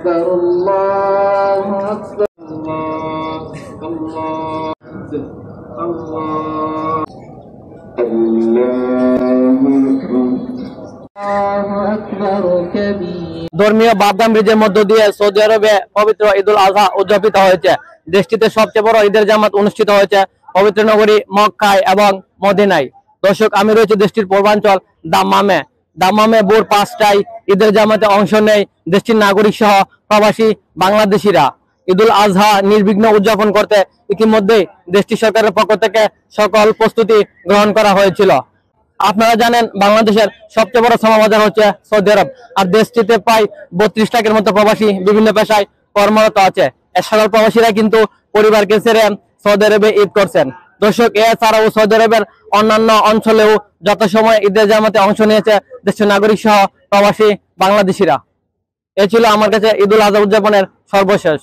আকবার, আল্লাহু আকবার, আল্লাহ আল্লাহ আল্লাহ ধর্মীয় ভাবগাম্ভীর্যের মধ্য দিয়ে সৌদি আরবে পবিত্র ঈদুল আজহা উদযাপিত হয়েছে। দেশটিতে সবচেয়ে বড় ঈদের জামাত অনুষ্ঠিত হয়েছে পবিত্র নগরী মক্কায় এবং মদিনায়। দর্শক, আমি রয়েছে দেশটির পূর্বাঞ্চল দাম্মামে ভোর 5টায় ঈদের জামাতে অংশ নেয় দেশটির নাগরিক সহ প্রবাসী বাংলাদেশিরা। ঈদুল আজহা নির্বিঘ্ন উদযাপন করতে ইতিমধ্যেই দেশটি সরকারের পক্ষ থেকে সকল প্রস্তুতি গ্রহণ করা হয়েছিল। আপনারা জানেন, বাংলাদেশের সবচেয়ে বড় শ্রম বাজার হচ্ছে সৌদি আরব, আর দেশটিতে প্রায় 32 লাখের মতো প্রবাসী বিভিন্ন পেশায় কর্মরত আছে। সকল প্রবাসীরা কিন্তু পরিবারকে ছেড়ে সৌদি আরবে ঈদ করছেন। দর্শক, এছাড়াও সৌদি আরবের অন্যান্য অঞ্চলেও যথাসময়ে ঈদের জামাতে অংশ নিয়েছে দেশের নাগরিক সহ প্রবাসী বাংলাদেশিরা। এ ছিল আমার কাছে ঈদুল আজহা উদযাপনের সর্বশেষ।